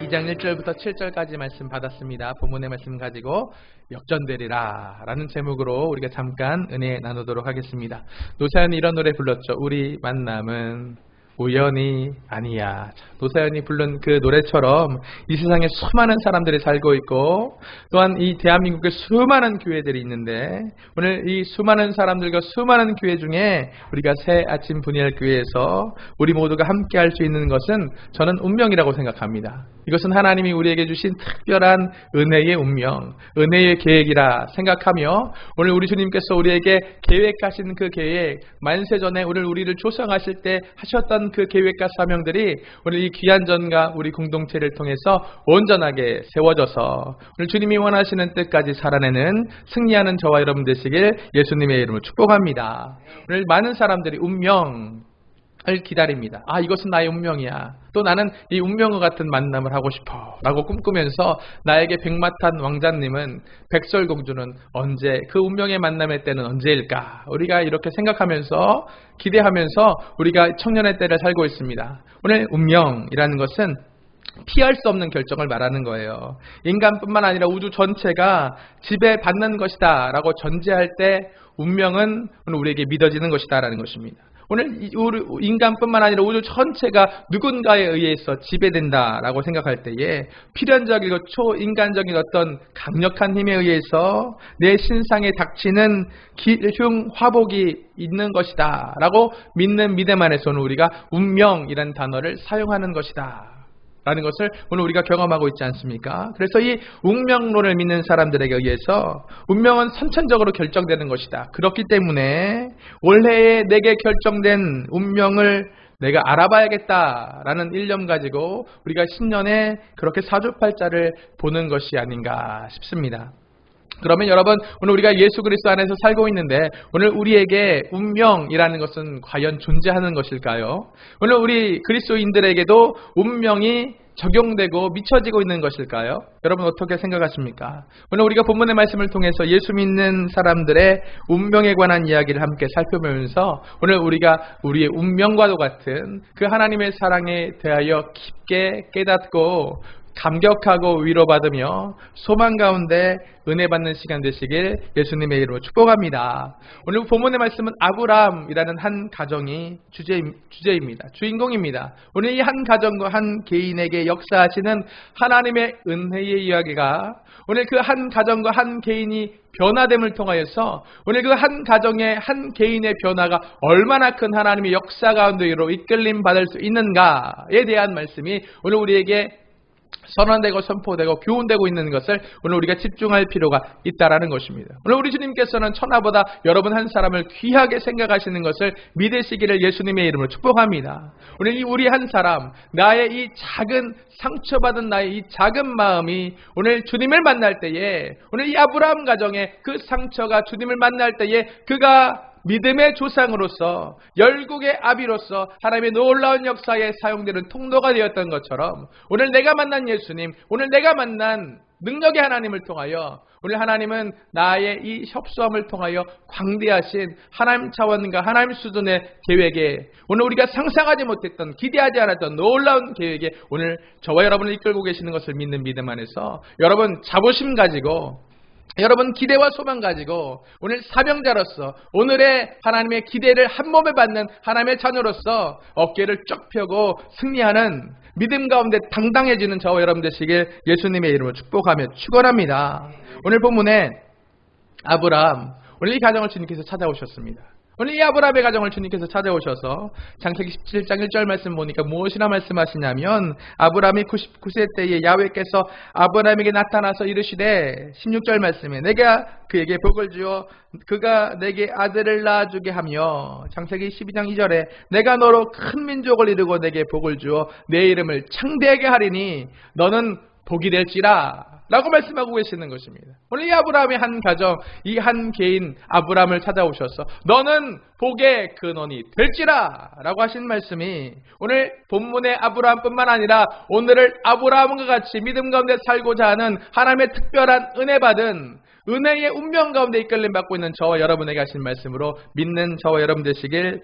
2장 1절부터 7절까지 말씀 받았습니다. 본문의 말씀 가지고 역전되리라 라는 제목으로 우리가 잠깐 은혜 나누도록 하겠습니다. 노사연이 이런 노래 불렀죠. 우리 만남은 우연이 아니야. 노사연이 부른 그 노래처럼 이 세상에 수많은 사람들이 살고 있고 또한 이 대한민국에 수많은 교회들이 있는데 오늘 이 수많은 사람들과 수많은 교회 중에 우리가 새 아침 분이엘 교회에서 우리 모두가 함께 할 수 있는 것은 저는 운명이라고 생각합니다. 이것은 하나님이 우리에게 주신 특별한 은혜의 운명, 은혜의 계획이라 생각하며 오늘 우리 주님께서 우리에게 계획하신 그 계획, 만세전에 오늘 우리를 조성하실 때 하셨던 그 계획과 사명들이 오늘 이 귀한 전과 우리 공동체를 통해서 온전하게 세워져서 오늘 주님이 원하시는 뜻까지 살아내는 승리하는 저와 여러분 되시길 예수님의 이름으로 축복합니다. 오늘 많은 사람들이 운명을 기다립니다. 이것은 나의 운명이야. 또 나는 이 운명과 같은 만남을 하고 싶어 라고 꿈꾸면서 나에게 백마탄 왕자님은 백설공주는 언제, 그 운명의 만남의 때는 언제일까? 우리가 이렇게 생각하면서 기대하면서 우리가 청년의 때를 살고 있습니다. 오늘 운명이라는 것은 피할 수 없는 결정을 말하는 거예요. 인간뿐만 아니라 우주 전체가 지배받는 것이다 라고 전제할 때 운명은 우리에게 믿어지는 것이다 라는 것입니다. 오늘 인간뿐만 아니라 우주 전체가 누군가에 의해서 지배된다라고 생각할 때에 필연적이고 초인간적인 어떤 강력한 힘에 의해서 내 신상에 닥치는 화복이 있는 것이다 라고 믿는 믿음 안에서는 우리가 운명이라는 단어를 사용하는 것이다 라는 것을 오늘 우리가 경험하고 있지 않습니까? 그래서 이 운명론을 믿는 사람들에게 의해서 운명은 선천적으로 결정되는 것이다. 그렇기 때문에 올해에 내게 결정된 운명을 내가 알아봐야겠다라는 일념 가지고 우리가 신년에 그렇게 사주팔자를 보는 것이 아닌가 싶습니다. 그러면 여러분, 오늘 우리가 예수 그리스도 안에서 살고 있는데 오늘 우리에게 운명이라는 것은 과연 존재하는 것일까요? 오늘 우리 그리스도인들에게도 운명이 적용되고 미쳐지고 있는 것일까요? 여러분 어떻게 생각하십니까? 오늘 우리가 본문의 말씀을 통해서 예수 믿는 사람들의 운명에 관한 이야기를 함께 살펴보면서 오늘 우리가 우리의 운명과도 같은 그 하나님의 사랑에 대하여 깊게 깨닫고 감격하고 위로받으며 소망 가운데 은혜 받는 시간 되시길 예수님의 이름으로 축복합니다. 오늘 본문의 말씀은 아브라함이라는 한 가정이 주제입니다. 주인공입니다. 오늘 이 한 가정과 한 개인에게 역사하시는 하나님의 은혜의 이야기가 오늘 그 한 가정과 한 개인이 변화됨을 통하여서 오늘 그 한 가정의 한 개인의 변화가 얼마나 큰 하나님의 역사 가운데로 이끌림 받을 수 있는가에 대한 말씀이 오늘 우리에게 선언되고 선포되고 교훈되고 있는 것을 오늘 우리가 집중할 필요가 있다라는 것입니다. 오늘 우리 주님께서는 천하보다 여러분 한 사람을 귀하게 생각하시는 것을 믿으시기를 예수님의 이름으로 축복합니다. 오늘 우리 한 사람, 나의 이 작은 상처받은 나의 이 작은 마음이 오늘 주님을 만날 때에 오늘 이 아브라함 가정의 그 상처가 주님을 만날 때에 그가 믿음의 조상으로서 열국의 아비로서 하나님의 놀라운 역사에 사용되는 통로가 되었던 것처럼 오늘 내가 만난 예수님, 오늘 내가 만난 능력의 하나님을 통하여 오늘 하나님은 나의 이 협소함을 통하여 광대하신 하나님 차원과 하나님 수준의 계획에 오늘 우리가 상상하지 못했던 기대하지 않았던 놀라운 계획에 오늘 저와 여러분을 이끌고 계시는 것을 믿는 믿음 안에서 여러분 자부심 가지고 여러분 기대와 소망 가지고 오늘 사명자로서 오늘의 하나님의 기대를 한 몸에 받는 하나님의 자녀로서 어깨를 쫙 펴고 승리하는 믿음 가운데 당당해지는 저와 여러분 되시길 예수님의 이름으로 축복하며 축원합니다. 오늘 본문에 아브라함, 오늘 이 가정을 주님께서 찾아오셨습니다. 오늘 이 아브라함의 가정을 주님께서 찾아오셔서 창세기 17장 1절 말씀 보니까 무엇이나 말씀하시냐면 아브라함이 99세 때에 야훼께서 아브라함에게 나타나서 이르시되 16절 말씀에 내가 그에게 복을 주어 그가 내게 아들을 낳아주게 하며 창세기 12장 2절에 내가 너로 큰 민족을 이루고 내게 복을 주어 내 이름을 창대하게 하리니 너는 복이 될지라 라고 말씀하고 계시는 것입니다. 오늘 이 아브라함의 한 가정, 이 한 개인 아브라함을 찾아오셔서 너는 복의 근원이 될지라 라고 하신 말씀이 오늘 본문의 아브라함뿐만 아니라 오늘을 아브라함과 같이 믿음 가운데 살고자 하는 하나님의 특별한 은혜 받은 은혜의 운명 가운데 이끌림 받고 있는 저와 여러분에게 하신 말씀으로 믿는 저와 여러분 되시길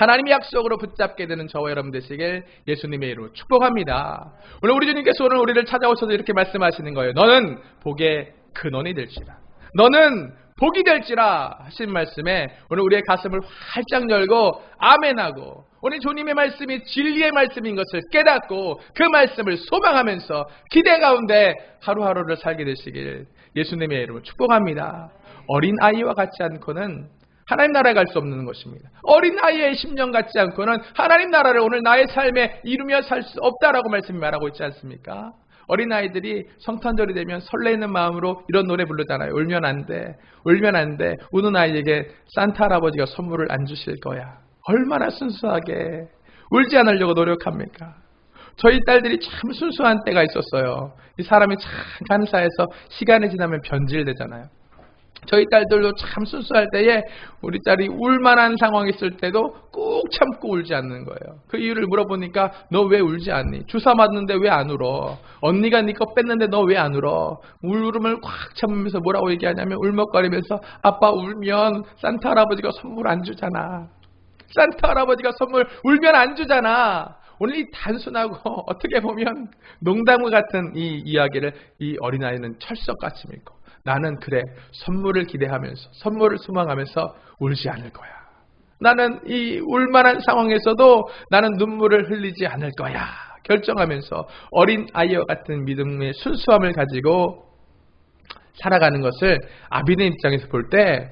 하나님의 약속으로 붙잡게 되는 저와 여러분 되시길 예수님의 이름으로 축복합니다. 오늘 우리 주님께서 오늘 우리를 찾아오셔서 이렇게 말씀하시는 거예요. 너는 복의 근원이 될지라. 너는 복이 될지라 하신 말씀에 오늘 우리의 가슴을 활짝 열고 아멘하고 오늘 주님의 말씀이 진리의 말씀인 것을 깨닫고 그 말씀을 소망하면서 기대 가운데 하루하루를 살게 되시길 예수님의 이름으로 축복합니다. 어린아이와 같지 않고는 하나님 나라에 갈 수 없는 것입니다. 어린아이의 심령 같지 않고는 하나님 나라를 오늘 나의 삶에 이루며 살 수 없다라고 말씀이 말하고 있지 않습니까? 어린아이들이 성탄절이 되면 설레이는 마음으로 이런 노래 부르잖아요. 울면 안 돼. 울면 안 돼. 우는 아이에게 산타 할아버지가 선물을 안 주실 거야. 얼마나 순수하게 울지 않으려고 노력합니까? 저희 딸들이 참 순수한 때가 있었어요. 이 사람이 참 간사해서 시간이 지나면 변질되잖아요. 저희 딸들도 참 순수할 때에 우리 딸이 울만한 상황이 있을 때도 꾹 참고 울지 않는 거예요. 그 이유를 물어보니까 너 왜 울지 않니? 주사 맞는데 왜 안 울어? 언니가 네 거 뺐는데 너 왜 안 울어? 울음을 꽉 참으면서 뭐라고 얘기하냐면 울먹거리면서 아빠 울면 산타 할아버지가 선물 안 주잖아. 산타 할아버지가 선물 울면 안 주잖아. 오늘 이 단순하고 어떻게 보면 농담과 같은 이 이야기를 이 어린아이는 철석같이 믿고 나는 그래 선물을 기대하면서 선물을 소망하면서 울지 않을 거야. 나는 이 울만한 상황에서도 나는 눈물을 흘리지 않을 거야. 결정하면서 어린아이와 같은 믿음의 순수함을 가지고 살아가는 것을 아비네 입장에서 볼 때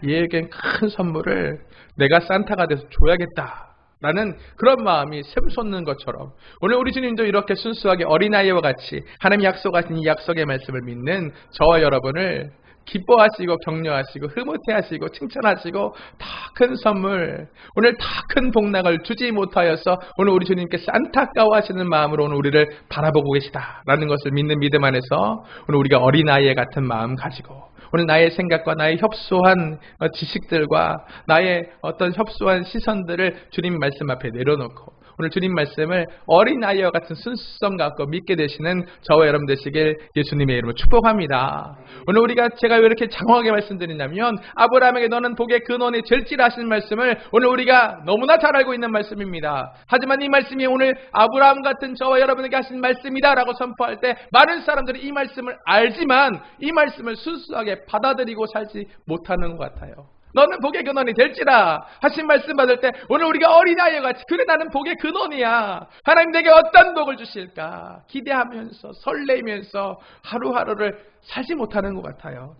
얘에겐 큰 선물을 내가 산타가 돼서 줘야겠다. 라는 그런 마음이 샘솟는 것처럼 오늘 우리 주님도 이렇게 순수하게 어린아이와 같이 하나님의 약속하신 이 약속의 말씀을 믿는 저와 여러분을 기뻐하시고 격려하시고 흐뭇해하시고 칭찬하시고 더 큰 선물 오늘 더 큰 복락을 주지 못하여서 오늘 우리 주님께서 안타까워하시는 마음으로 오늘 우리를 바라보고 계시다라는 것을 믿는 믿음 안에서 오늘 우리가 어린아이의 같은 마음 가지고 오늘 나의 생각과 나의 협소한 지식들과 나의 어떤 협소한 시선들을 주님 말씀 앞에 내려놓고 오늘 주님 말씀을 어린아이와 같은 순수성 갖고 믿게 되시는 저와 여러분 되시길 예수님의 이름으로 축복합니다. 오늘 제가 왜 이렇게 장황하게 말씀드리냐면 아브라함에게 너는 복의 근원이 될지라 하시는 말씀을 오늘 우리가 너무나 잘 알고 있는 말씀입니다. 하지만 이 말씀이 오늘 아브라함 같은 저와 여러분에게 하신 말씀이다라고 선포할 때 많은 사람들이 이 말씀을 알지만 이 말씀을 순수하게 받아들이고 살지 못하는 것 같아요. 너는 복의 근원이 될지라 하신 말씀 받을 때 오늘 우리가 어린아이와 같이 그래 나는 복의 근원이야. 하나님 내게 어떤 복을 주실까 기대하면서 설레면서 하루하루를 살지 못하는 것 같아요.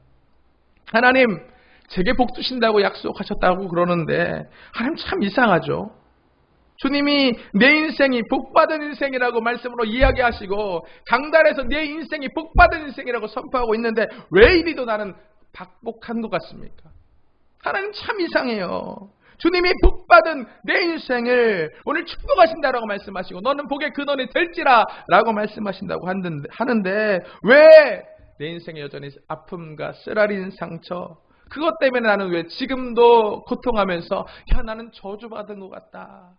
하나님 제게 복 주신다고 약속하셨다고 그러는데 하나님 참 이상하죠. 주님이 내 인생이 복받은 인생이라고 말씀으로 이야기하시고 강단에서 내 인생이 복받은 인생이라고 선포하고 있는데 왜 이리도 나는 박복한 것 같습니까? 하나님 참 이상해요. 주님이 복받은 내 인생을 오늘 축복하신다라고 말씀하시고 너는 복의 근원이 될지라 라고 말씀하신다고 하는데 왜 내 인생에 여전히 아픔과 쓰라린 상처 그것 때문에 나는 왜 지금도 고통하면서 나는 저주받은 것 같다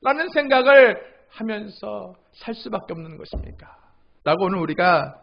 라는 생각을 하면서 살 수밖에 없는 것입니까? 라고 오늘 우리가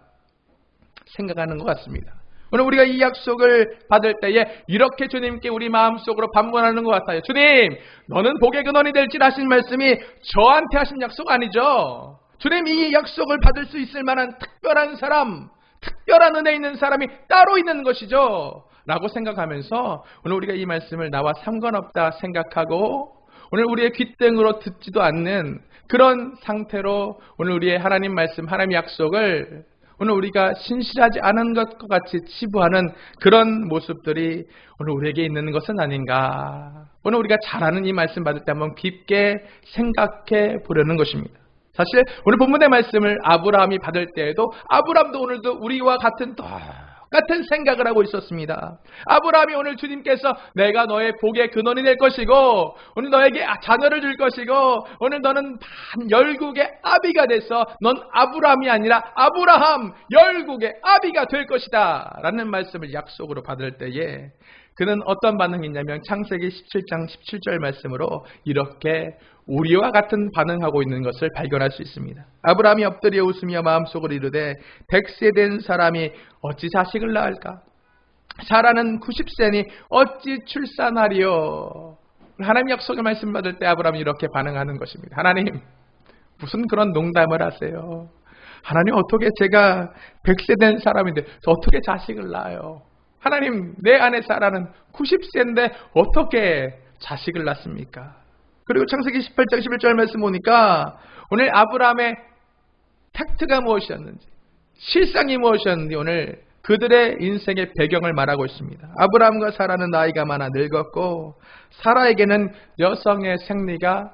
생각하는 것 같습니다. 오늘 우리가 이 약속을 받을 때에 이렇게 주님께 우리 마음속으로 반문하는 것 같아요. 주님, 너는 복의 근원이 될지라 하신 말씀이 저한테 하신 약속 아니죠? 주님, 이 약속을 받을 수 있을 만한 특별한 사람, 특별한 은혜 있는 사람이 따로 있는 것이죠. 라고 생각하면서 오늘 우리가 이 말씀을 나와 상관없다 생각하고 오늘 우리의 귓등으로 듣지도 않는 그런 상태로 오늘 우리의 하나님 말씀, 하나님 약속을 오늘 우리가 신실하지 않은 것과 같이 치부하는 그런 모습들이 오늘 우리에게 있는 것은 아닌가. 오늘 우리가 잘 아는 이 말씀 받을 때 한번 깊게 생각해 보려는 것입니다. 사실 오늘 본문의 말씀을 아브라함이 받을 때에도 아브라함도 오늘도 우리와 같은 생각을 하고 있었습니다. 아브라함이 오늘 주님께서 내가 너의 복의 근원이 될 것이고 오늘 너에게 자녀를 줄 것이고 오늘 너는 열국의 아비가 돼서 넌 아브라함이 아니라 아브라함 열국의 아비가 될 것이다 라는 말씀을 약속으로 받을 때에 그는 어떤 반응이 있냐면 창세기 17장 17절 말씀으로 이렇게 우리와 같은 반응하고 있는 것을 발견할 수 있습니다. 아브라함이 엎드려 웃으며 마음속으로 이르되 100세 된 사람이 어찌 자식을 낳을까? 사라는 90세니 어찌 출산하리요? 하나님 약속의 말씀 받을 때 아브라함이 이렇게 반응하는 것입니다. 하나님, 무슨 그런 농담을 하세요? 하나님, 어떻게 제가 100세 된 사람인데 어떻게 자식을 낳아요? 하나님, 내 아내 사라는 90세인데 어떻게 자식을 낳습니까? 그리고 창세기 18장 11절 말씀 보니까 오늘 아브라함의 팩트가 무엇이었는지, 실상이 무엇이었는지 오늘 그들의 인생의 배경을 말하고 있습니다. 아브라함과 사라는 나이가 많아 늙었고 사라에게는 여성의 생리가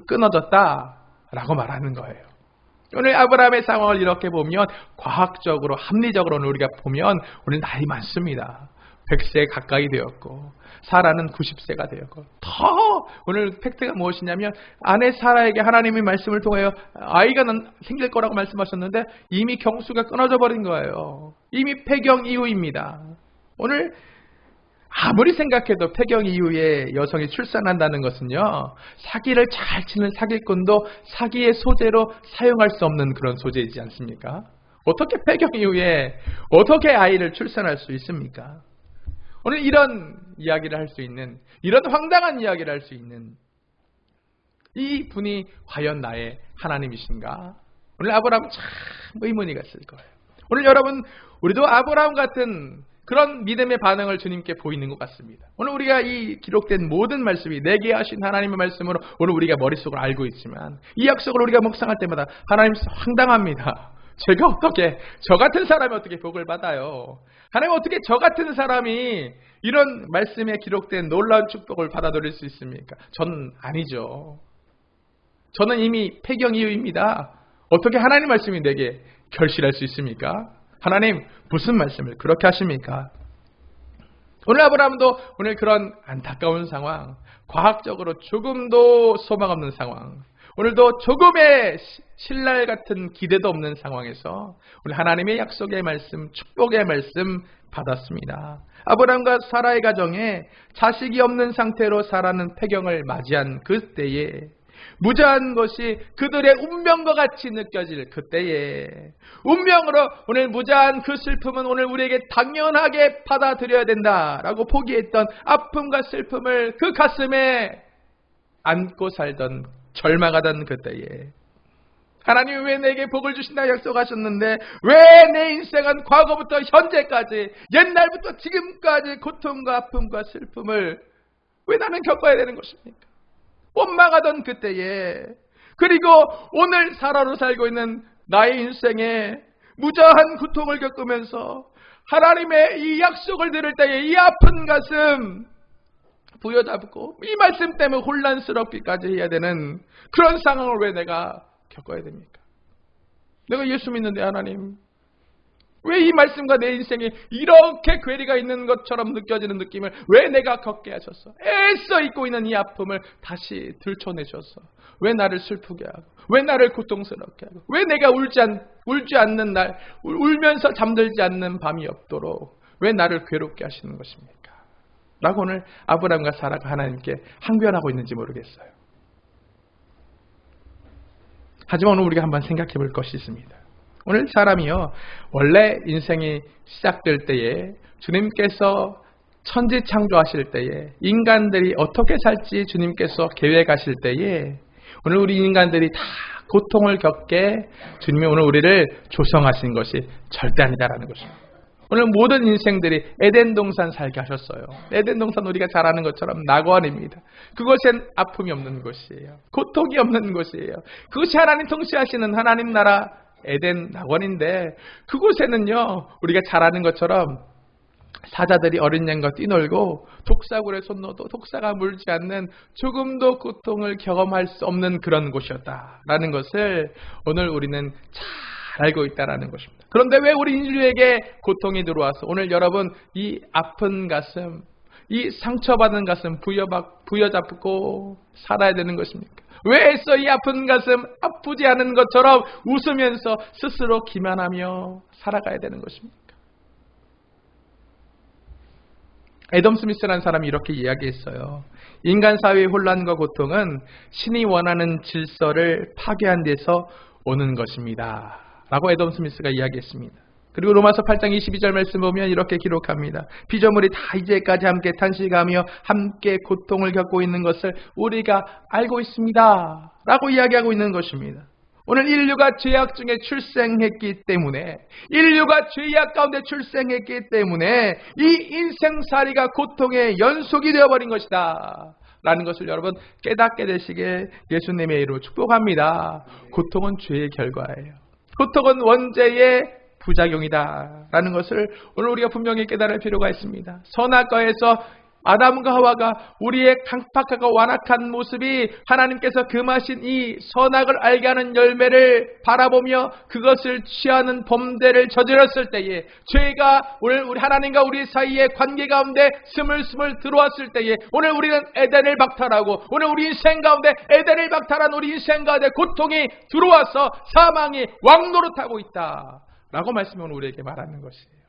끊어졌다라고 말하는 거예요. 오늘 아브라함의 상황을 이렇게 보면 과학적으로 합리적으로 우리가 보면 오늘 나이 많습니다. 100세 가까이 되었고 사라는 90세가 되었고, 더 오늘 팩트가 무엇이냐면 아내 사라에게 하나님의 말씀을 통하여 아이가 생길 거라고 말씀하셨는데 이미 경수가 끊어져 버린 거예요. 이미 폐경 이후입니다. 오늘 아무리 생각해도 폐경 이후에 여성이 출산한다는 것은요, 사기를 잘 치는 사기꾼도 사기의 소재로 사용할 수 없는 그런 소재이지 않습니까? 어떻게 폐경 이후에 어떻게 아이를 출산할 수 있습니까? 오늘 이런 이야기를 할 수 있는, 이런 황당한 이야기를 할 수 있는 이 분이 과연 나의 하나님이신가? 오늘 아브라함 참 의문이 갔을 거예요. 오늘 여러분, 우리도 아브라함 같은 그런 믿음의 반응을 주님께 보이는 것 같습니다. 오늘 우리가 이 기록된 모든 말씀이 내게 하신 하나님의 말씀으로 오늘 우리가 머릿속으로 알고 있지만 이 약속을 우리가 묵상할 때마다 하나님 황당합니다. 제가 어떻게, 저 같은 사람이 어떻게 복을 받아요? 하나님, 어떻게 저 같은 사람이 이런 말씀에 기록된 놀라운 축복을 받아들일 수 있습니까? 저는 아니죠. 저는 이미 폐경 이후입니다. 어떻게 하나님 말씀이 내게 결실할 수 있습니까? 하나님, 무슨 말씀을 그렇게 하십니까? 오늘 아브라함도 오늘 그런 안타까운 상황, 과학적으로 조금도 소망 없는 상황, 오늘도 조금의 신랄 같은 기대도 없는 상황에서 우리 하나님의 약속의 말씀, 축복의 말씀 받았습니다. 아브라함과 사라의 가정에 자식이 없는 상태로 사라는 폐경을 맞이한 그때에 무자한 것이 그들의 운명과 같이 느껴질 그때에 운명으로 오늘 무자한 그 슬픔은 오늘 우리에게 당연하게 받아들여야 된다라고 포기했던 아픔과 슬픔을 그 가슴에 안고 살던, 절망하던 그때에 하나님이 왜 내게 복을 주신다 약속하셨는데 왜 내 인생은 과거부터 현재까지, 옛날부터 지금까지 고통과 아픔과 슬픔을 왜 나는 겪어야 되는 것입니까? 원망하던 그때에, 그리고 오늘 사라로 살고 있는 나의 인생에 무자한 고통을 겪으면서 하나님의 이 약속을 들을 때에 이 아픈 가슴 부여잡고 이 말씀 때문에 혼란스럽기까지 해야 되는 그런 상황을 왜 내가 겪어야 됩니까? 내가 예수 믿는데 하나님, 왜 이 말씀과 내 인생에 이렇게 괴리가 있는 것처럼 느껴지는 느낌을 왜 내가 겪게 하셨어? 애써 잊고 있는 이 아픔을 다시 들춰내셔서 왜 나를 슬프게 하고, 왜 나를 고통스럽게 하고, 왜 내가 울지 않는 날, 울면서 잠들지 않는 밤이 없도록 왜 나를 괴롭게 하시는 것입니까? 라고 오늘 아브라함과 사라가 하나님께 항변하고 있는지 모르겠어요. 하지만 오늘 우리가 한번 생각해 볼 것이 있습니다. 오늘 사람이요, 원래 인생이 시작될 때에 주님께서 천지 창조하실 때에 인간들이 어떻게 살지 주님께서 계획하실 때에 오늘 우리 인간들이 다 고통을 겪게 주님이 오늘 우리를 조성하신 것이 절대 아니다라는 것입니다. 오늘 모든 인생들이 에덴 동산 살게 하셨어요. 에덴 동산 우리가 잘 아는 것처럼 낙원입니다. 그것엔 아픔이 없는 곳이에요. 고통이 없는 곳이에요. 그것이 하나님 통치하시는 하나님 나라 에덴 낙원인데, 그곳에는요 우리가 잘 아는 것처럼 사자들이 어린 양과 뛰놀고 독사굴에 손 넣어도 독사가 물지 않는 조금도 고통을 경험할 수 없는 그런 곳이었다라는 것을 오늘 우리는 잘 알고 있다라는 것입니다. 그런데 왜 우리 인류에게 고통이 들어와서 오늘 여러분 이 아픈 가슴, 이 상처받은 가슴 부여잡고 살아야 되는 것입니까? 왜 애써 이 아픈 가슴 아프지 않은 것처럼 웃으면서 스스로 기만하며 살아가야 되는 것입니까? 애덤 스미스라는 사람이 이렇게 이야기했어요. 인간 사회의 혼란과 고통은 신이 원하는 질서를 파괴한 데서 오는 것입니다 라고 애덤 스미스가 이야기했습니다. 그리고 로마서 8장 22절 말씀 보면 이렇게 기록합니다. 피조물이 다 이제까지 함께 탄식하며 함께 고통을 겪고 있는 것을 우리가 알고 있습니다 라고 이야기하고 있는 것입니다. 오늘 인류가 죄악 중에 출생했기 때문에, 인류가 죄악 가운데 출생했기 때문에 이 인생살이가 고통의 연속이 되어버린 것이다 라는 것을 여러분 깨닫게 되시게 예수님의 이름으로 축복합니다. 고통은 죄의 결과예요. 고통은 원죄의 부작용이다 라는 것을 오늘 우리가 분명히 깨달을 필요가 있습니다. 선악과에서 아담과 하와가 우리의 강팍하고 완악한 모습이 하나님께서 금하신 이 선악을 알게 하는 열매를 바라보며 그것을 취하는 범죄를 저질렀을 때에, 죄가 오늘 우리 하나님과 우리 사이의 관계 가운데 스물스물 들어왔을 때에, 오늘 우리는 에덴을 박탈하고 오늘 우리 인생 가운데 에덴을 박탈한 우리 인생 가운데 고통이 들어와서 사망이 왕노릇하고 있다 라고 말씀이 오늘 우리에게 말하는 것이에요.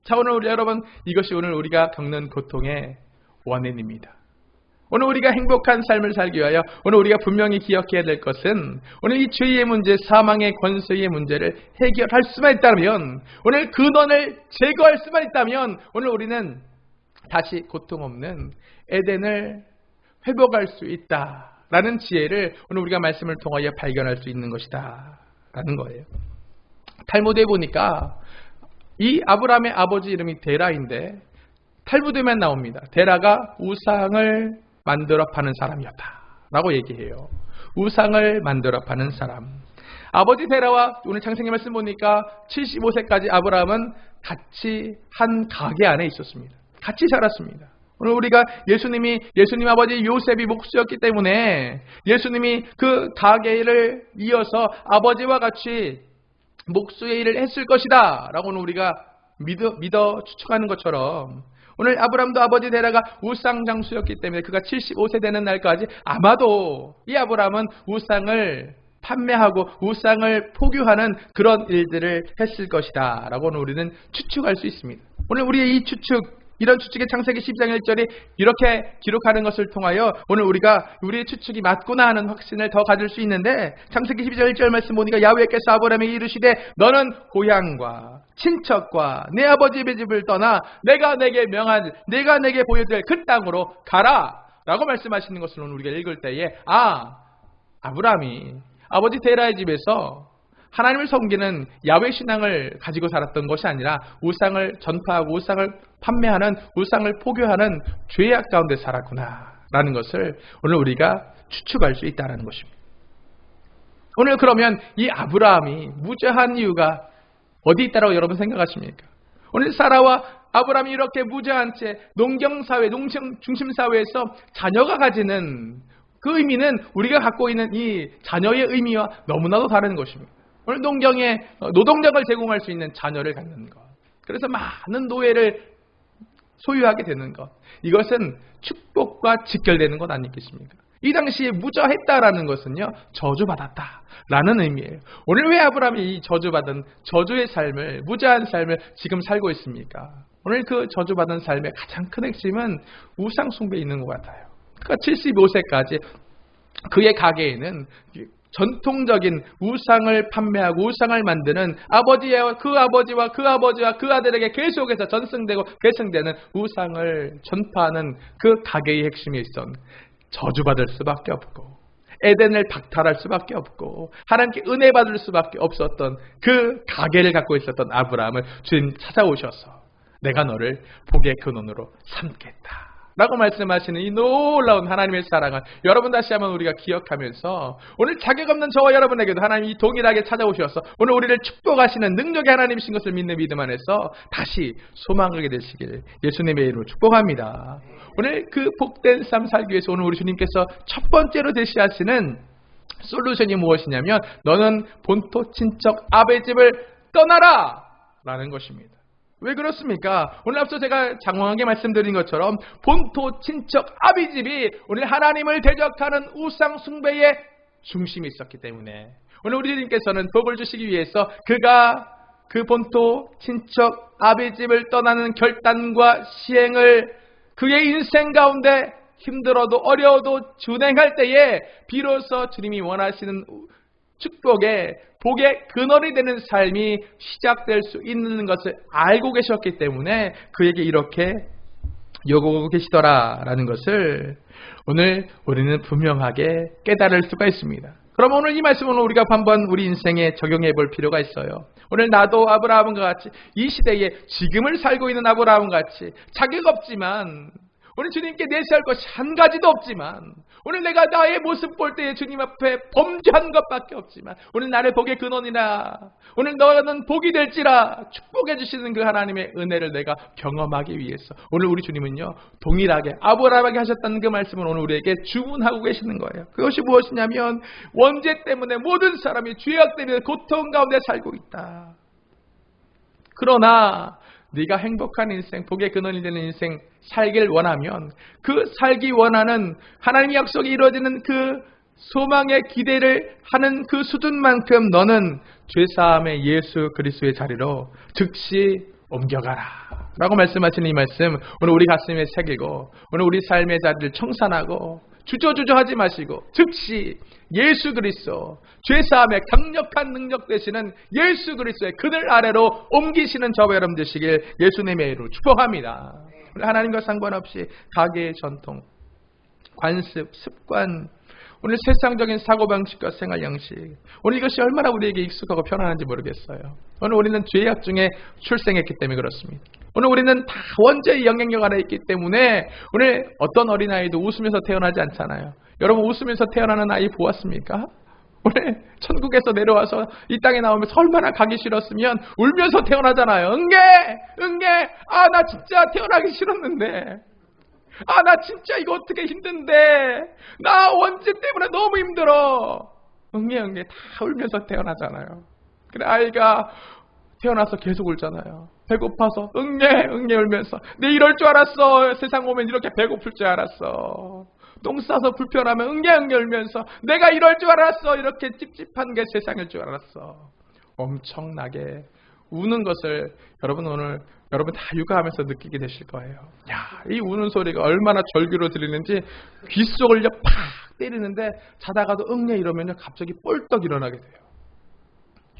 자, 오늘 우리 여러분, 이것이 오늘 우리가 겪는 고통의 원인입니다. 오늘 우리가 행복한 삶을 살기 위하여 오늘 우리가 분명히 기억해야 될 것은, 오늘 이 죄의 문제, 사망의 권세의 문제를 해결할 수만 있다면, 오늘 근원을 제거할 수만 있다면 오늘 우리는 다시 고통 없는 에덴을 회복할 수 있다라는 지혜를 오늘 우리가 말씀을 통하여 발견할 수 있는 것이다 라는 거예요. 탈무드에 보니까 이 아브라함의 아버지 이름이 데라인데 탈무드에만 나옵니다. 데라가 우상을 만들어 파는 사람이었다 라고 얘기해요. 우상을 만들어 파는 사람. 아버지 데라와 오늘 창세기 말씀 보니까 75세까지 아브라함은 같이 한 가게 안에 있었습니다. 같이 살았습니다. 오늘 우리가 예수님 아버지 요셉이 목수였기 때문에 예수님이 그 가게를 이어서 아버지와 같이 목수의 일을 했을 것이다 라고 우리가 믿어 추측하는 것처럼, 오늘 아브라함도 아버지 데라가 우상 장수였기 때문에 그가 75세 되는 날까지 아마도 이 아브라함은 우상을 판매하고 우상을 포교하는 그런 일들을 했을 것이다 라고 우리는 추측할 수 있습니다. 오늘 우리의 이 추측, 이런 추측의 창세기 10장 1절이 이렇게 기록하는 것을 통하여 오늘 우리가 우리의 추측이 맞구나 하는 확신을 더 가질 수 있는데, 창세기 12장 1절 말씀 보니까 야훼께서 아브라함에게 이르시되 너는 고향과 친척과 내 아버지의 집을 떠나 내가 내게 보여줄 그 땅으로 가라 라고 말씀하시는 것을 오늘 우리가 읽을 때에, 아브라함이 아버지 데라의 집에서 하나님을 섬기는 야훼 신앙을 가지고 살았던 것이 아니라 우상을 전파하고 우상을 판매하는, 우상을 포교하는 죄악 가운데 살았구나 라는 것을 오늘 우리가 추측할 수 있다는 것입니다. 오늘 그러면 이 아브라함이 무죄한 이유가 어디 있다라고 여러분 생각하십니까? 오늘 사라와 아브라함이 이렇게 무죄한 채 농경사회, 농심사회에서 자녀가 가지는 그 의미는 우리가 갖고 있는 이 자녀의 의미와 너무나도 다른 것입니다. 오늘 농경에 노동력을 제공할 수 있는 자녀를 갖는 것, 그래서 많은 노예를 소유하게 되는 것, 이것은 축복과 직결되는 것 아니겠습니까? 이 당시에 무죄했다라는 것은요, 저주받았다라는 의미예요. 오늘 왜 아브라함이 이 저주받은 저주의 삶을, 무죄한 삶을 지금 살고 있습니까? 오늘 그 저주받은 삶의 가장 큰 핵심은 우상 숭배에 있는 것 같아요. 그러니까 75세까지 그의 가게에는 전통적인 우상을 판매하고 우상을 만드는 아버지와 그 아들에게 계속해서 전승되고 계승되는 우상을 전파하는 그 가게의 핵심이 있었던, 저주받을 수밖에 없고 에덴을 박탈할 수밖에 없고 하나님께 은혜 받을 수밖에 없었던 그 가게를 갖고 있었던 아브라함을 주님 찾아오셔서 내가 너를 복의 근원으로 삼겠다 라고 말씀하시는 이 놀라운 하나님의 사랑을 여러분 다시 한번 우리가 기억하면서, 오늘 자격 없는 저와 여러분에게도 하나님이 동일하게 찾아오셔서 오늘 우리를 축복하시는 능력의 하나님이신 것을 믿는 믿음 안에서 다시 소망하게 되시길 예수님의 이름으로 축복합니다. 오늘 그 복된 삶 살기 위해서 오늘 우리 주님께서 첫 번째로 제시하시는 솔루션이 무엇이냐면, 너는 본토 친척 아베 집을 떠나라 라는 것입니다. 왜 그렇습니까? 오늘 앞서 제가 장황하게 말씀드린 것처럼 본토 친척 아비집이 오늘 하나님을 대적하는 우상 숭배의 중심이 있었기 때문에 오늘 우리 주님께서는 복을 주시기 위해서 그가 그 본토 친척 아비집을 떠나는 결단과 시행을 그의 인생 가운데 힘들어도 어려워도 준행할 때에 비로소 주님이 원하시는 축복의 복의 근원이 되는 삶이 시작될 수 있는 것을 알고 계셨기 때문에 그에게 이렇게 요구하고 계시더라라는 것을 오늘 우리는 분명하게 깨달을 수가 있습니다. 그럼 오늘 이 말씀은 우리가 한번 우리 인생에 적용해 볼 필요가 있어요. 오늘 나도 아브라함과 같이 이 시대에 지금을 살고 있는 아브라함과 같이 자격 없지만 오늘 주님께 내세할 것이 한 가지도 없지만 오늘 내가 나의 모습 볼 때에 주님 앞에 범죄한 것밖에 없지만 오늘 나를 복의 근원이라 오늘 너는 복이 될지라 축복해 주시는 그 하나님의 은혜를 내가 경험하기 위해서 오늘 우리 주님은요 동일하게 아브라함에게 하셨다는 그 말씀을 오늘 우리에게 주문하고 계시는 거예요. 그것이 무엇이냐면 원죄 때문에 모든 사람이 죄악 때문에 고통 가운데 살고 있다. 그러나 네가 행복한 인생, 복의 근원이 되는 인생 살길 원하면 그 살기 원하는 하나님의 약속이 이루어지는 그 소망의 기대를 하는 그 수준만큼 너는 죄사함의 예수 그리스도의 자리로 즉시 옮겨가라 라고 말씀하시는 이 말씀 오늘 우리 가슴에 새기고 오늘 우리 삶의 자리를 청산하고 주저주저하지 마시고 즉시 예수 그리스도 죄사함의 강력한 능력 되시는 예수 그리스도의 그늘 아래로 옮기시는 저와 여러분 되시길 예수님의 이름으로 축복합니다. 하나님과 상관없이 가계의 전통, 관습, 습관, 오늘 세상적인 사고방식과 생활 양식 오늘 이것이 얼마나 우리에게 익숙하고 편안한지 모르겠어요. 오늘 우리는 죄악 중에 출생했기 때문에 그렇습니다. 오늘 우리는 다 원죄의 영향력 안에 있기 때문에 오늘 어떤 어린아이도 웃으면서 태어나지 않잖아요. 여러분 웃으면서 태어나는 아이 보았습니까? 오늘 천국에서 내려와서 이 땅에 나오면서 얼마나 가기 싫었으면 울면서 태어나잖아요. 응애 아 나 진짜 태어나기 싫었는데 아 나 진짜 이거 어떻게 힘든데 나 원죄 때문에 너무 힘들어 응애 다 울면서 태어나잖아요. 그래 아이가 태어나서 계속 울잖아요. 배고파서 응애 울면서 내 이럴 줄 알았어. 세상 오면 이렇게 배고플 줄 알았어. 똥 싸서 불편하면 응애 울면서 내가 이럴 줄 알았어. 이렇게 찝찝한 게 세상일 줄 알았어. 엄청나게 우는 것을 여러분 오늘 여러분 다 육아하면서 느끼게 되실 거예요. 야, 이 우는 소리가 얼마나 절규로 들리는지 귓속을 팍 때리는데 자다가도 응애 이러면 갑자기 뻘떡 일어나게 돼요.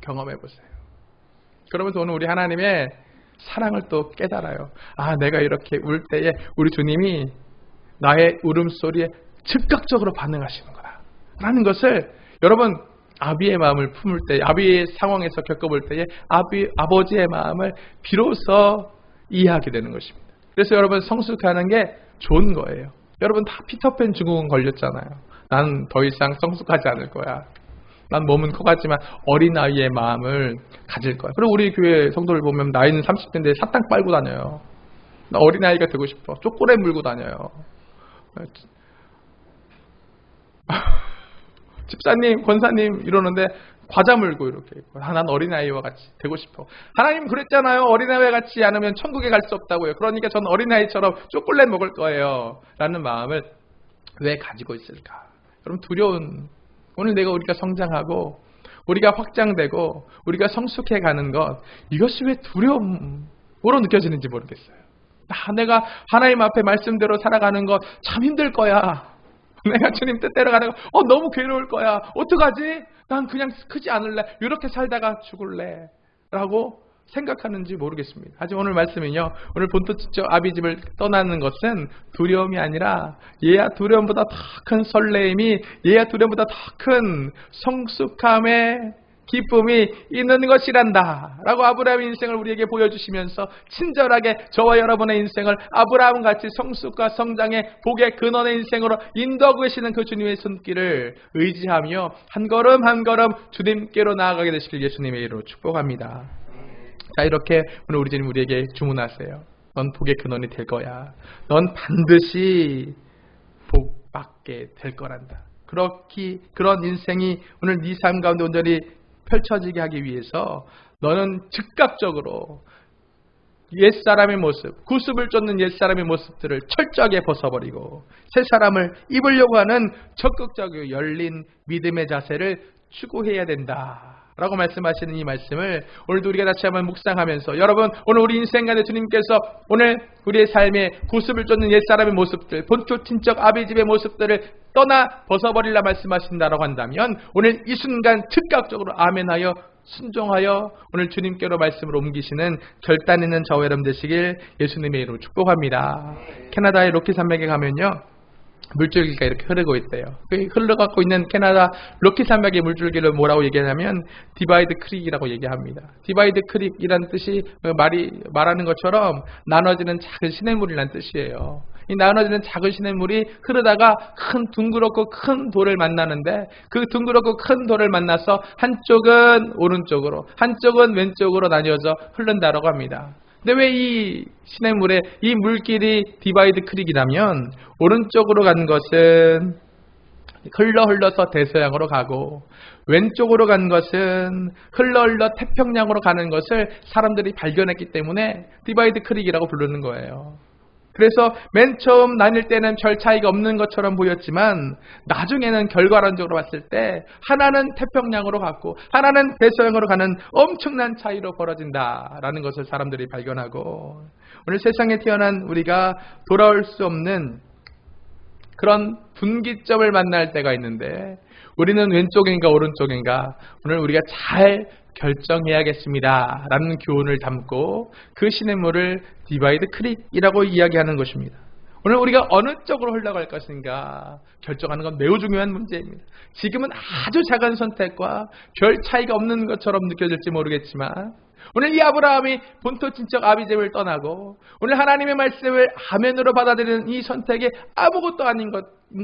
경험해 보세요. 그러면서 오늘 우리 하나님의 사랑을 또 깨달아요. 아, 내가 이렇게 울 때에 우리 주님이 나의 울음소리에 즉각적으로 반응하시는구나 라는 것을 여러분 아비의 마음을 품을 때 아비의 상황에서 겪어볼 때에 아버지의 마음을 비로소 이해하게 되는 것입니다. 그래서 여러분 성숙하는 게 좋은 거예요. 여러분 다 피터팬 증후군 걸렸잖아요. 난 더 이상 성숙하지 않을 거야. 난 몸은 커갔지만 어린아이의 마음을 가질 거야. 그리고 우리 교회 성도를 보면 나이는 30대인데 사탕 빨고 다녀요. 나 어린아이가 되고 싶어. 초콜릿 물고 다녀요. 집사님, 권사님 이러는데 과자 물고 이렇게 있고 난 어린아이와 같이 되고 싶어. 하나님 그랬잖아요. 어린아이와 같이 않으면 천국에 갈 수 없다고요. 그러니까 저는 어린아이처럼 초콜릿 먹을 거예요 라는 마음을 왜 가지고 있을까? 여러분 두려운 오늘 우리가 성장하고 우리가 확장되고 우리가 성숙해 가는 것 이것이 왜 두려움으로 느껴지는지 모르겠어요. 내가 하나님 앞에 말씀대로 살아가는 것 참 힘들 거야. 내가 주님 뜻대로 가는 거 너무 괴로울 거야. 어떡하지? 난 그냥 크지 않을래. 이렇게 살다가 죽을래 라고 생각하는지 모르겠습니다. 하지만 오늘 말씀은요 오늘 본토지쪽 아비집을 떠나는 것은 두려움이 아니라 얘야 두려움보다 더 큰 설레임이 얘야 두려움보다 더 큰 성숙함의 기쁨이 있는 것이란다 라고 아브라함의 인생을 우리에게 보여주시면서 친절하게 저와 여러분의 인생을 아브라함같이 성숙과 성장의 복의 근원의 인생으로 인도하고 계시는 그 주님의 손길을 의지하며 한 걸음 한 걸음 주님께로 나아가게 되시길 예수님의 이름으로 축복합니다. 자, 이렇게 오늘 우리 주님 우리에게 주문하세요. 넌 복의 근원이 될 거야. 넌 반드시 복 받게 될 거란다. 그런 인생이 오늘 네 삶 가운데 온전히 펼쳐지게 하기 위해서 너는 즉각적으로 옛사람의 모습, 구습을 쫓는 옛사람의 모습들을 철저하게 벗어버리고 새 사람을 입으려고 하는 적극적이고 열린 믿음의 자세를 추구해야 된다 라고 말씀하시는 이 말씀을 오늘도 우리가 다시 한번 묵상하면서 여러분 오늘 우리 인생 가운데 주님께서 오늘 우리의 삶에 구습을 쫓는 옛사람의 모습들 본토 친척 아비집의 모습들을 떠나 벗어버리라 말씀하신다라고 한다면 오늘 이 순간 즉각적으로 아멘하여 순종하여 오늘 주님께로 말씀을 옮기시는 결단 있는 저와 여러분 되시길 예수님의 이름으로 축복합니다. 캐나다의 로키 산맥에 가면요, 물줄기가 이렇게 흐르고 있대요. 흘러가고 있는 캐나다 로키 산맥의 물줄기를 뭐라고 얘기하냐면 디바이드 크릭이라고 얘기합니다. 디바이드 크릭이라는 뜻이 말하는 것처럼 나눠지는 작은 시냇물이라는 뜻이에요. 이 나눠지는 작은 시냇물이 흐르다가 큰 둥그렇고 큰 돌을 만나는데 그 둥그렇고 큰 돌을 만나서 한쪽은 오른쪽으로 한쪽은 왼쪽으로 나뉘어져 흐른다라고 합니다. 근데 왜 이 시냇물에 이 물길이 디바이드 크릭이라면 오른쪽으로 간 것은 흘러서 대서양으로 가고 왼쪽으로 간 것은 흘러 태평양으로 가는 것을 사람들이 발견했기 때문에 디바이드 크릭이라고 부르는 거예요. 그래서 맨 처음 나뉠 때는 별 차이가 없는 것처럼 보였지만 나중에는 결과론적으로 봤을 때 하나는 태평양으로 갔고 하나는 대서양으로 가는 엄청난 차이로 벌어진다라는 것을 사람들이 발견하고, 오늘 세상에 태어난 우리가 돌아올 수 없는 그런 분기점을 만날 때가 있는데 우리는 왼쪽인가 오른쪽인가 오늘 우리가 잘 결정해야겠습니다 라는 교훈을 담고 그 시냇물을 디바이드 크릭이라고 이야기하는 것입니다. 오늘 우리가 어느 쪽으로 흘러갈 것인가 결정하는 건 매우 중요한 문제입니다. 지금은 아주 작은 선택과 별 차이가 없는 것처럼 느껴질지 모르겠지만 오늘 이 아브라함이 본토 친척 아비집을 떠나고 오늘 하나님의 말씀을 아멘으로 받아들이는 이 선택이 아무것도 아닌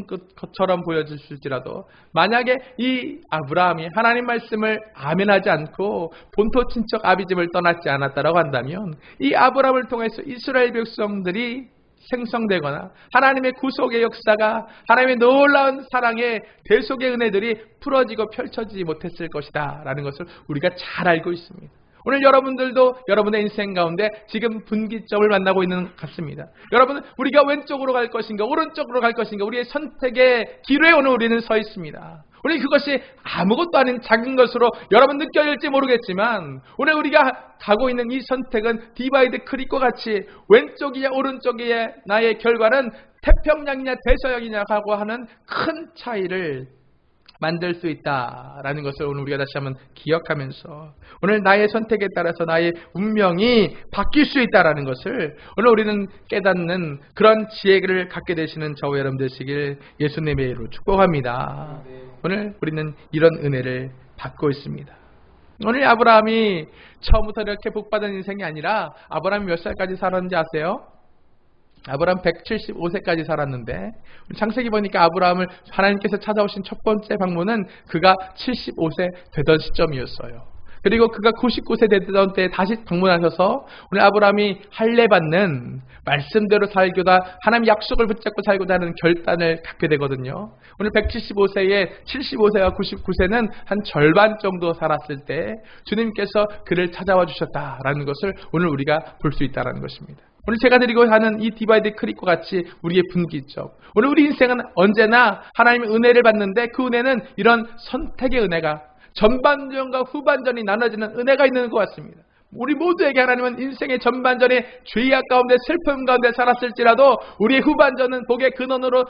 것처럼 보여질지라도 만약에 이 아브라함이 하나님 말씀을 아멘하지 않고 본토 친척 아비집을 떠났지 않았다라고 한다면 이 아브라함을 통해서 이스라엘 백성들이 생성되거나 하나님의 구속의 역사가 하나님의 놀라운 사랑의 대속의 은혜들이 풀어지고 펼쳐지지 못했을 것이다 라는 것을 우리가 잘 알고 있습니다. 오늘 여러분들도 여러분의 인생 가운데 지금 분기점을 만나고 있는 것 같습니다. 여러분은 우리가 왼쪽으로 갈 것인가 오른쪽으로 갈 것인가 우리의 선택의 기로에 오늘 우리는 서 있습니다. 오늘 그것이 아무것도 아닌 작은 것으로 여러분 느껴질지 모르겠지만 오늘 우리가 가고 있는 이 선택은 디바이드 크릭과 같이 왼쪽이냐 오른쪽이냐 나의 결과는 태평양이냐 대서양이냐라고 하는 큰 차이를 만들 수 있다라는 것을 오늘 우리가 다시 한번 기억하면서 오늘 나의 선택에 따라서 나의 운명이 바뀔 수 있다라는 것을 오늘 우리는 깨닫는 그런 지혜를 갖게 되시는 저와 여러분 되시길 예수님의 이름으로 축복합니다. 오늘 우리는 이런 은혜를 받고 있습니다. 오늘 아브라함이 처음부터 이렇게 복받은 인생이 아니라 아브라함이 몇 살까지 살았는지 아세요? 아브라함 175세까지 살았는데 창세기 보니까 아브라함을 하나님께서 찾아오신 첫 번째 방문은 그가 75세 되던 시점이었어요. 그리고 그가 99세 되던 때 다시 방문하셔서 오늘 아브라함이 할례받는 말씀대로 살고자 하나님 약속을 붙잡고 살고자 하는 결단을 갖게 되거든요. 오늘 175세에 75세와 99세는 한 절반 정도 살았을 때 주님께서 그를 찾아와 주셨다라는 것을 오늘 우리가 볼 수 있다는 것입니다. 오늘 제가 드리고 하는 이 디바이드 크릭과 같이 우리의 분기점, 오늘 우리 인생은 언제나 하나님의 은혜를 받는데 그 은혜는 이런 선택의 은혜가 전반전과 후반전이 나눠지는 은혜가 있는 것 같습니다. 우리 모두에게 하나님은 인생의 전반전에 죄악 가운데 슬픔 가운데 살았을지라도 우리의 후반전은 복의 근원으로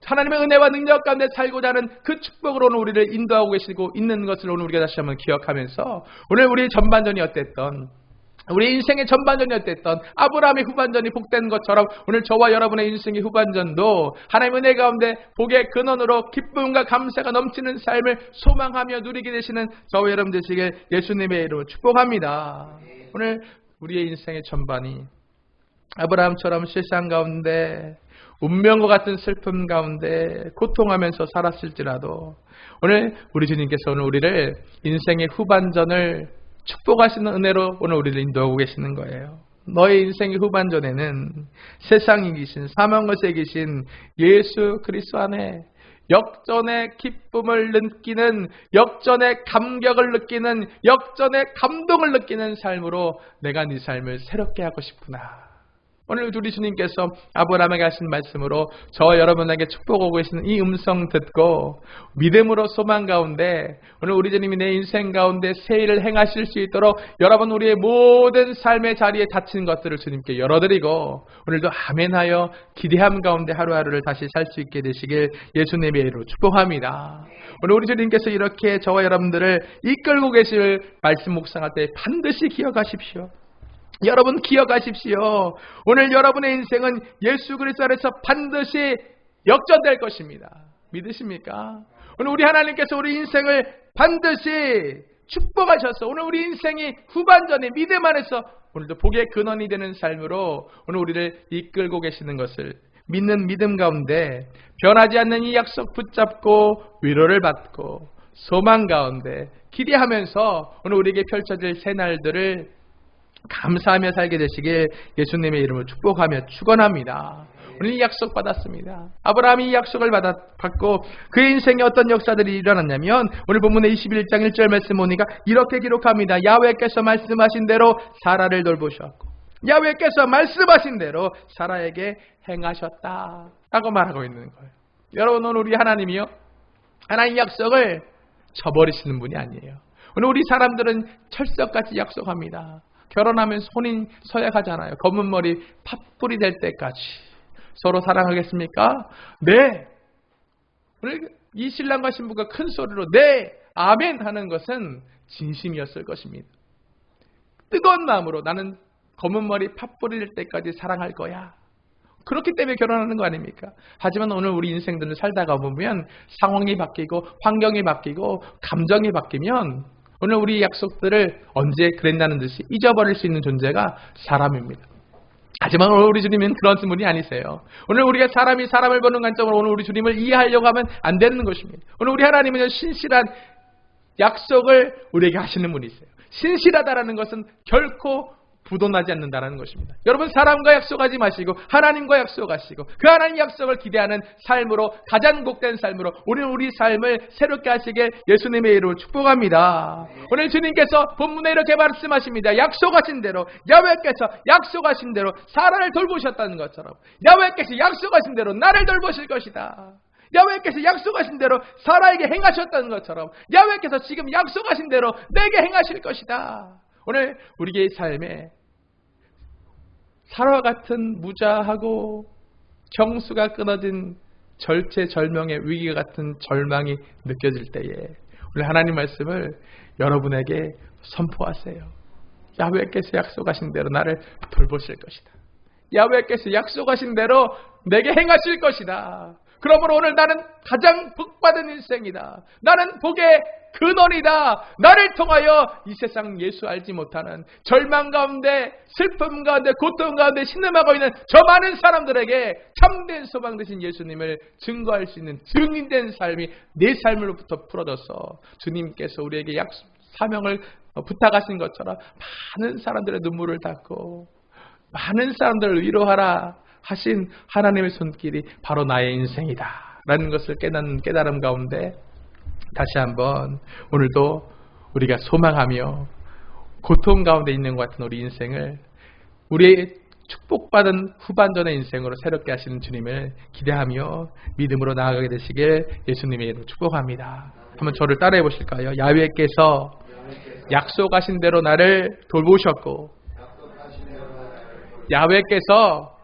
하나님의 은혜와 능력 가운데 살고자 하는 그 축복으로는 우리를 인도하고 계시고 있는 것을 오늘 우리가 다시 한번 기억하면서 오늘 우리의 전반전이 어땠던 우리 인생의 전반전이 어땠던 아브라함의 후반전이 복된 것처럼 오늘 저와 여러분의 인생의 후반전도 하나님의 은혜 가운데 복의 근원으로 기쁨과 감사가 넘치는 삶을 소망하며 누리게 되시는 저와 여러분 되시길 예수님의 이름으로 축복합니다. 오늘 우리의 인생의 전반이 아브라함처럼 세상 가운데 운명과 같은 슬픔 가운데 고통하면서 살았을지라도 오늘 우리 주님께서 오늘 우리를 인생의 후반전을 축복하시는 은혜로 오늘 우리를 인도하고 계시는 거예요. 너의 인생의 후반전에는 세상이 계신 사망것에 계신 예수 그리스도 안에 역전의 기쁨을 느끼는 역전의 감격을 느끼는 역전의 감동을 느끼는 삶으로 내가 네 삶을 새롭게 하고 싶구나. 오늘 우리 주님께서 아브라함에게 하신 말씀으로 저와 여러분에게 축복하고 계시는 이 음성 듣고 믿음으로 소망 가운데 오늘 우리 주님이 내 인생 가운데 새 일을 행하실 수 있도록 여러분 우리의 모든 삶의 자리에 닫힌 것들을 주님께 열어드리고 오늘도 아멘하여 기대함 가운데 하루하루를 다시 살 수 있게 되시길 예수님의 이름으로 축복합니다. 오늘 우리 주님께서 이렇게 저와 여러분들을 이끌고 계실 말씀 묵상할 때 반드시 기억하십시오. 여러분 기억하십시오. 오늘 여러분의 인생은 예수 그리스도 안에서 반드시 역전될 것입니다. 믿으십니까? 오늘 우리 하나님께서 우리 인생을 반드시 축복하셔서 오늘 우리 인생이 후반전에 믿음 안에서 오늘도 복의 근원이 되는 삶으로 오늘 우리를 이끌고 계시는 것을 믿는 믿음 가운데 변하지 않는 이 약속 붙잡고 위로를 받고 소망 가운데 기대하면서 오늘 우리에게 펼쳐질 새날들을 감사하며 살게 되시길 예수님의 이름으로 축복하며 축원합니다. 오늘 이 약속 받았습니다. 아브라함이 이 약속을 받고 그의 인생에 어떤 역사들이 일어났냐면 오늘 본문의 21장 1절 말씀 보니까 이렇게 기록합니다. 야훼께서 말씀하신 대로 사라를 돌보셨고 야훼께서 말씀하신 대로 사라에게 행하셨다 라고 말하고 있는 거예요. 여러분 오늘 우리 하나님이요 하나님 약속을 저버리시는 분이 아니에요. 오늘 우리 사람들은 철석같이 약속합니다. 결혼하면 혼인 서약하잖아요. 검은 머리 팥불이 될 때까지 서로 사랑하겠습니까? 네. 오늘 이 신랑과 신부가 큰 소리로 네, 아멘 하는 것은 진심이었을 것입니다. 뜨거운 마음으로 나는 검은 머리 팥불이 될 때까지 사랑할 거야. 그렇기 때문에 결혼하는 거 아닙니까? 하지만 오늘 우리 인생들을 살다가 보면 상황이 바뀌고 환경이 바뀌고 감정이 바뀌면 오늘 우리 약속들을 언제 그랬다는 듯이 잊어버릴 수 있는 존재가 사람입니다. 하지만 오늘 우리 주님은 그런 분이 아니세요. 오늘 우리가 사람이 사람을 보는 관점으로 오늘 우리 주님을 이해하려고 하면 안 되는 것입니다. 오늘 우리 하나님은 신실한 약속을 우리에게 하시는 분이세요. 신실하다라는 것은 결코 부도나지 않는다는 것입니다. 여러분 사람과 약속하지 마시고 하나님과 약속하시고 그 하나님 약속을 기대하는 삶으로 가장 복된 삶으로 우리는 우리 삶을 새롭게 하시게 예수님의 이름으로 축복합니다. 오늘 주님께서 본문에 이렇게 말씀하십니다. 약속하신 대로 야훼께서 약속하신 대로 사라를 돌보셨다는 것처럼 야훼께서 약속하신 대로 나를 돌보실 것이다. 야훼께서 약속하신 대로 사라에게 행하셨다는 것처럼 야훼께서 지금 약속하신 대로 내게 행하실 것이다. 오늘 우리의 삶에 사라와 같은 무자하고 정수가 끊어진 절체절명의 위기 같은 절망이 느껴질 때에 우리 하나님 말씀을 여러분에게 선포하세요. 야훼께서 약속하신 대로 나를 돌보실 것이다. 야훼께서 약속하신 대로 내게 행하실 것이다. 그러므로 오늘 나는 가장 복받은 인생이다. 나는 복의 근원이다. 나를 통하여 이 세상 예수 알지 못하는 절망 가운데 슬픔 가운데 고통 가운데 신음하고 있는 저 많은 사람들에게 참된 소망 되신 예수님을 증거할 수 있는 증인된 삶이 내 삶으로부터 풀어져서 주님께서 우리에게 사명을 부탁하신 것처럼 많은 사람들의 눈물을 닦고 많은 사람들을 위로하라 하신 하나님의 손길이 바로 나의 인생이다 라는 것을 깨닫는 깨달음 가운데 다시 한번 오늘도 우리가 소망하며 고통 가운데 있는 것 같은 우리 인생을 우리의 축복받은 후반전의 인생으로 새롭게 하시는 주님을 기대하며 믿음으로 나아가게 되시길 예수님의 이름으로 축복합니다. 한번 저를 따라해 보실까요? 야훼께서 약속하신 대로 나를 돌보셨고 야훼께서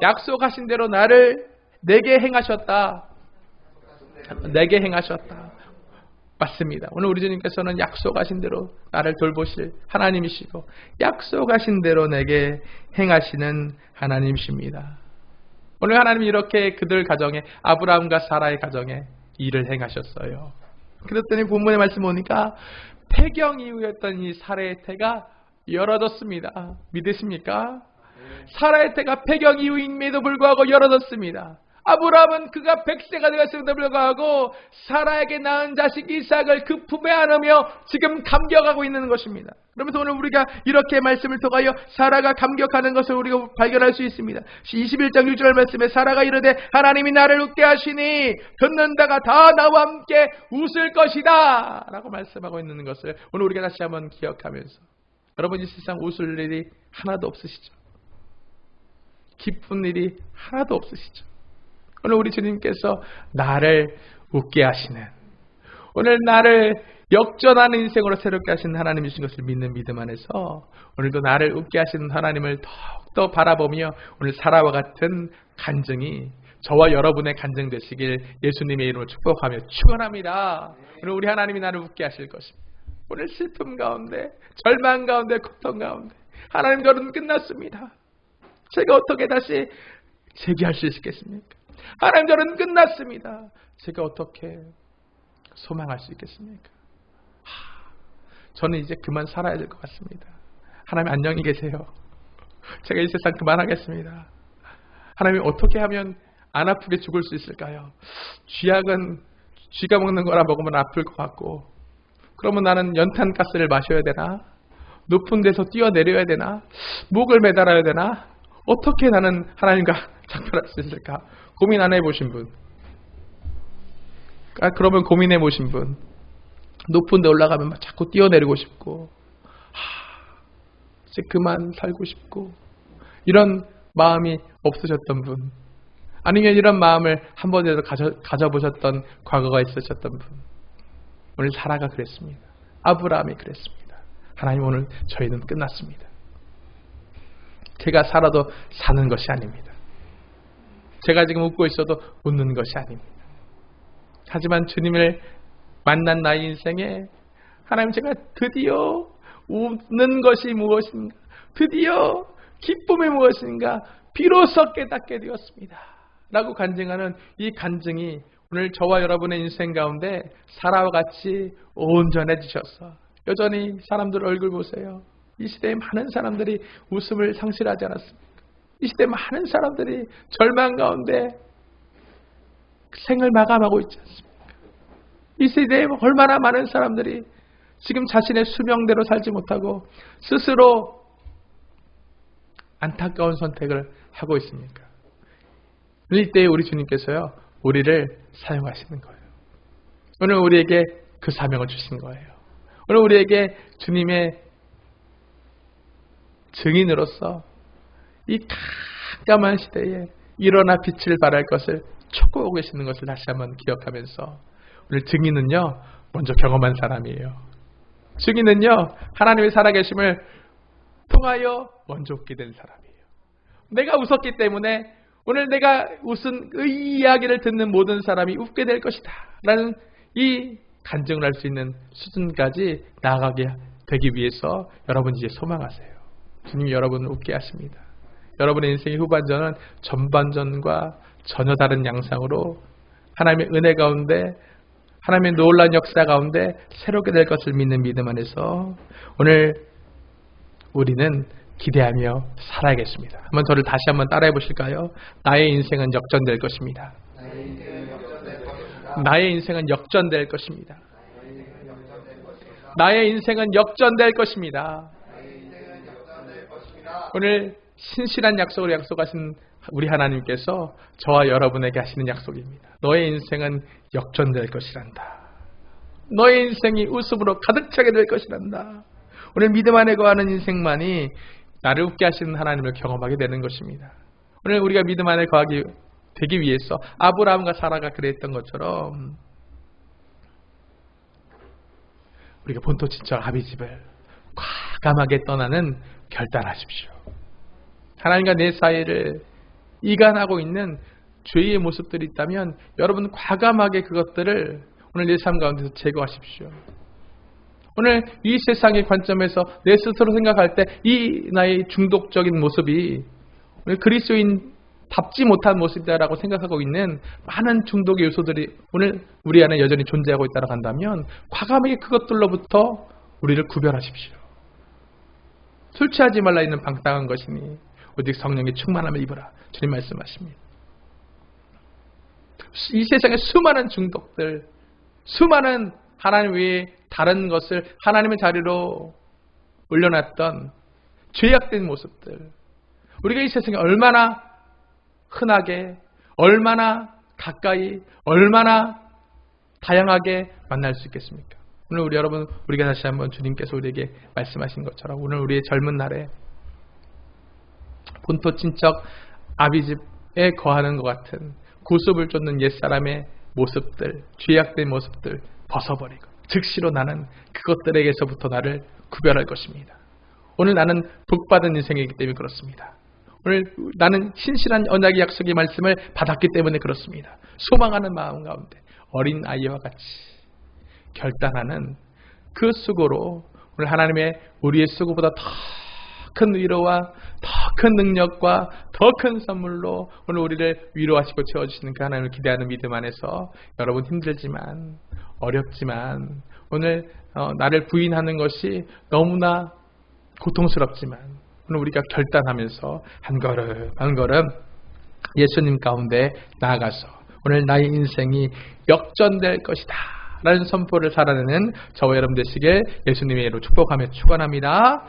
약속하신 대로 나를 내게 행하셨다. 내게 행하셨다. 맞습니다. 오늘 우리 주님께서는 약속하신 대로 나를 돌보실 하나님이시고 약속하신 대로 내게 행하시는 하나님이십니다. 오늘 하나님이 이렇게 그들 가정에 아브라함과 사라의 가정에 일을 행하셨어요. 그랬더니 본문의 말씀 보니까 폐경 이후였던 이 사라의 태가 열어졌습니다. 믿으십니까? 사라의 태가 폐경 이후임에도 불구하고 열어졌습니다. 아브라함은 그가 100세가 되었음에도 불구하고 사라에게 낳은 자식 이삭을 그 품에 안으며 지금 감격하고 있는 것입니다. 그러면서 오늘 우리가 이렇게 말씀을 통하여 사라가 감격하는 것을 우리가 발견할 수 있습니다. 21장 6절 말씀에 사라가 이르되 하나님이 나를 웃게 하시니 듣는다가 다 나와 함께 웃을 것이다 라고 말씀하고 있는 것을 오늘 우리가 다시 한번 기억하면서 여러분 이 세상 웃을 일이 하나도 없으시죠? 기쁜 일이 하나도 없으시죠. 오늘 우리 주님께서 나를 웃게 하시는, 오늘 나를 역전하는 인생으로 새롭게 하시는 하나님이신 것을 믿는 믿음 안에서 오늘도 나를 웃게 하시는 하나님을 더욱더 바라보며 오늘 사라와 같은 간증이 저와 여러분의 간증 되시길 예수님의 이름으로 축복하며 축원합니다. 오늘 우리 하나님이 나를 웃게 하실 것입니다. 오늘 슬픔 가운데, 절망 가운데, 고통 가운데 하나님, 저는 끝났습니다. 제가 어떻게 다시 재기할 수 있겠습니까? 하나님, 저는 끝났습니다. 제가 어떻게 소망할 수 있겠습니까? 저는 이제 그만 살아야 될 것 같습니다. 하나님, 안녕히 계세요. 제가 이 세상 그만하겠습니다. 하나님, 어떻게 하면 안 아프게 죽을 수 있을까요? 쥐약은 쥐가 먹는 거라 먹으면 아플 것 같고, 그러면 나는 연탄가스를 마셔야 되나? 높은 데서 뛰어내려야 되나? 목을 매달아야 되나? 어떻게 나는 하나님과 작별할 수 있을까? 고민 안 해보신 분? 그러면 고민해 보신 분? 높은 데 올라가면 막 자꾸 뛰어내리고 싶고, 이제 그만 살고 싶고, 이런 마음이 없으셨던 분, 아니면 이런 마음을 한 번이라도 가져보셨던 과거가 있으셨던 분, 오늘 사라가 그랬습니다. 아브라함이 그랬습니다. 하나님, 오늘 저희는 끝났습니다. 제가 살아도 사는 것이 아닙니다. 제가 지금 웃고 있어도 웃는 것이 아닙니다. 하지만 주님을 만난 나의 인생에 하나님, 제가 드디어 웃는 것이 무엇인가, 드디어 기쁨이 무엇인가 비로소 깨닫게 되었습니다 라고 간증하는 이 간증이 오늘 저와 여러분의 인생 가운데 사라와 같이 온전해지셔서, 여전히 사람들 얼굴 보세요. 이 시대에 많은 사람들이 웃음을 상실하지 않았습니까? 이 시대에 많은 사람들이 절망 가운데 생을 마감하고 있지 않습니까? 이 시대에 얼마나 많은 사람들이 지금 자신의 수명대로 살지 못하고 스스로 안타까운 선택을 하고 있습니까? 이때에 우리 주님께서요, 우리를 사용하시는 거예요. 오늘 우리에게 그 사명을 주신 거예요. 오늘 우리에게 주님의 증인으로서 이 깜깜한 시대에 일어나 빛을 발할 것을 촉구하고 계시는 것을 다시 한번 기억하면서, 오늘 증인은요, 먼저 경험한 사람이에요. 증인은요, 하나님의 살아계심을 통하여 먼저 웃게 된 사람이에요. 내가 웃었기 때문에 오늘 내가 웃은 이 이야기를 듣는 모든 사람이 웃게 될 것이다 라는 이 간증을 할 수 있는 수준까지 나아가게 되기 위해서 여러분 이제 소망하세요. 주님이 여러분을 웃게 하십니다. 여러분의 인생의 후반전은 전반전과 전혀 다른 양상으로 하나님의 은혜 가운데, 하나님의 놀라운 역사 가운데 새롭게 될 것을 믿는 믿음 안에서 오늘 우리는 기대하며 살아야겠습니다. 한번 저를 다시 한번 따라해 보실까요? 나의 인생은 역전될 것입니다. 나의 인생은 역전될 것입니다. 나의 인생은 역전될 것입니다. 오늘 신실한 약속을 약속하신 우리 하나님께서 저와 여러분에게 하시는 약속입니다. 너의 인생은 역전될 것이란다. 너의 인생이 웃음으로 가득 차게 될 것이란다. 오늘 믿음 안에 거하는 인생만이 나를 웃게 하시는 하나님을 경험하게 되는 것입니다. 오늘 우리가 믿음 안에 거하기 되기 위해서 아브라함과 사라가 그랬던 것처럼 우리가 본토 친척 아비집을 과감하게 떠나는 결단하십시오. 하나님과 내 사이를 이간하고 있는 죄의 모습들이 있다면 여러분 과감하게 그것들을 오늘 내 삶 가운데서 제거하십시오. 오늘 이 세상의 관점에서 내 스스로 생각할 때 이 나의 중독적인 모습이 오늘 그리스도인답지 못한 모습이다라고 생각하고 있는 많은 중독의 요소들이 오늘 우리 안에 여전히 존재하고 있다고 한다면 과감하게 그것들로부터 우리를 구별하십시오. 술 취하지 말라 있는 방탕한 것이니 오직 성령의 충만함을 입어라. 주님 말씀하십니다. 이 세상의 수많은 중독들, 수많은 하나님 외에 다른 것을 하나님의 자리로 올려놨던 죄악된 모습들, 우리가 이 세상에 얼마나 흔하게, 얼마나 가까이, 얼마나 다양하게 만날 수 있겠습니까? 오늘 우리 여러분, 우리가 다시 한번 주님께서 우리에게 말씀하신 것처럼 오늘 우리의 젊은 날에 본토 친척 아비집에 거하는 것 같은 구습을 쫓는 옛사람의 모습들, 죄악된 모습들 벗어버리고 즉시로 나는 그것들에게서부터 나를 구별할 것입니다. 오늘 나는 복받은 인생이기 때문에 그렇습니다. 오늘 나는 신실한 언약의 약속의 말씀을 받았기 때문에 그렇습니다. 소망하는 마음 가운데 어린 아이와 같이 결단하는 그 수고로 오늘 하나님의 우리의 수고보다 더 큰 위로와 더 큰 능력과 더 큰 선물로 오늘 우리를 위로하시고 채워주시는 그 하나님을 기대하는 믿음 안에서 여러분 힘들지만 어렵지만 오늘 나를 부인하는 것이 너무나 고통스럽지만 오늘 우리가 결단하면서 한 걸음 한 걸음 예수님 가운데 나아가서 오늘 나의 인생이 역전될 것이다 라는 선포를 살아내는 저와 여러분 되시길 예수님의 이름으로 축복하며 축원합니다.